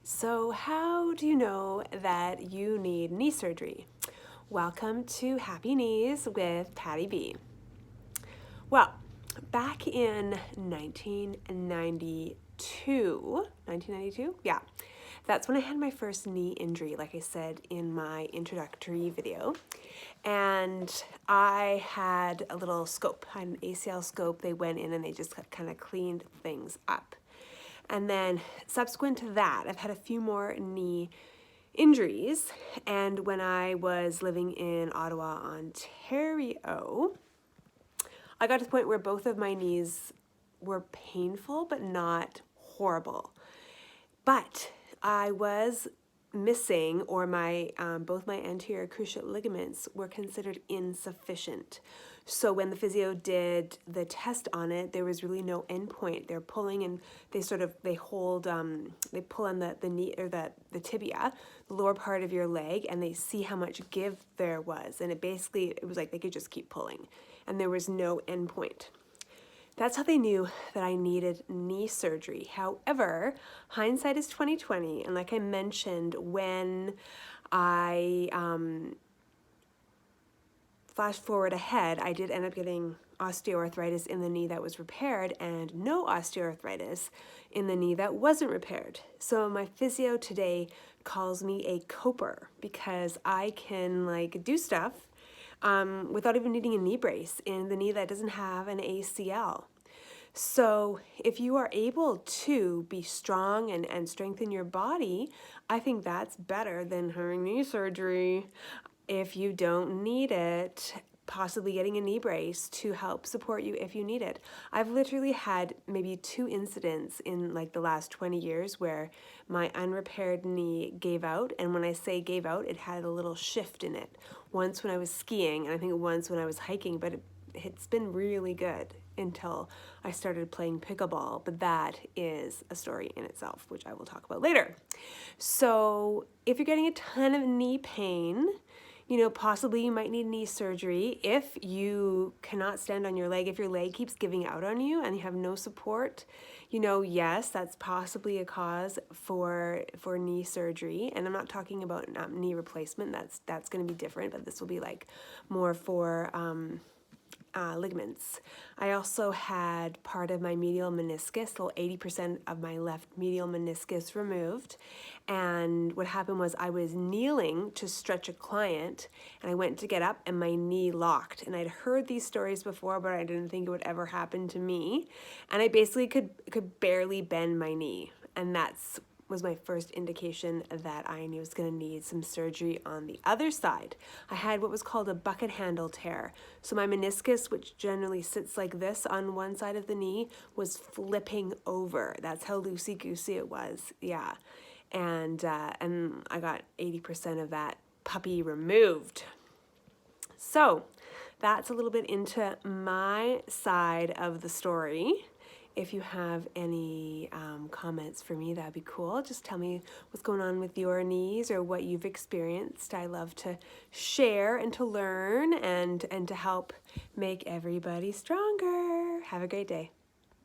So, how do you know that you need knee surgery? Welcome to Happy Knees with Patty B. Well, back in 1992, yeah, that's when I had my first knee injury, like I said in my introductory video. And I had a little scope, I had an ACL scope. They went in and they just kind of cleaned things up. And then subsequent to that, I've had a few more knee injuries. And when I was living in Ottawa, Ontario, I got to the point where both of my knees were painful, but not horrible. But I was missing, or my both my anterior cruciate ligaments were considered insufficient. So when the physio did the test on it, there was really no endpoint. They're pulling and they pull on the knee or the tibia, the lower part of your leg, and they see how much give there was. And it was like they could just keep pulling, and there was no endpoint. That's how they knew that I needed knee surgery. However, hindsight is 2020, and like I mentioned, when I flash forward ahead, I did end up getting osteoarthritis in the knee that was repaired and no osteoarthritis in the knee that wasn't repaired. So my physio today calls me a coper because I can do stuff without even needing a knee brace in the knee that doesn't have an ACL. So if you are able to be strong and strengthen your body, I think that's better than having knee surgery. If you don't need it, possibly getting a knee brace to help support you if you need it. I've literally had maybe 2 incidents in the last 20 years where my unrepaired knee gave out. And when I say gave out, it had a little shift in it. Once when I was skiing, and I think once when I was hiking, but it's been really good until I started playing pickleball. But that is a story in itself, which I will talk about later. So if you're getting a ton of knee pain, possibly you might need knee surgery. If you cannot stand on your leg, if your leg keeps giving out on you and you have no support, yes, that's possibly a cause for knee surgery. And I'm not talking about knee replacement. That's going to be different, but this will be more for ligaments. I also had part of my medial meniscus, 80% of my left medial meniscus removed. And what happened was I was kneeling to stretch a client, and I went to get up and my knee locked. And I'd heard these stories before, but I didn't think it would ever happen to me. And I basically could barely bend my knee. And that's was my first indication that I knew I was going to need some surgery on the other side. I had what was called a bucket handle tear. So my meniscus, which generally sits like this on one side of the knee, was flipping over. That's how loosey-goosey it was. Yeah. And I got 80% of that puppy removed. So that's a little bit into my side of the story. If you have any comments for me, that'd be cool. Just tell me what's going on with your knees or what you've experienced. I love to share and to learn and to help make everybody stronger. Have a great day.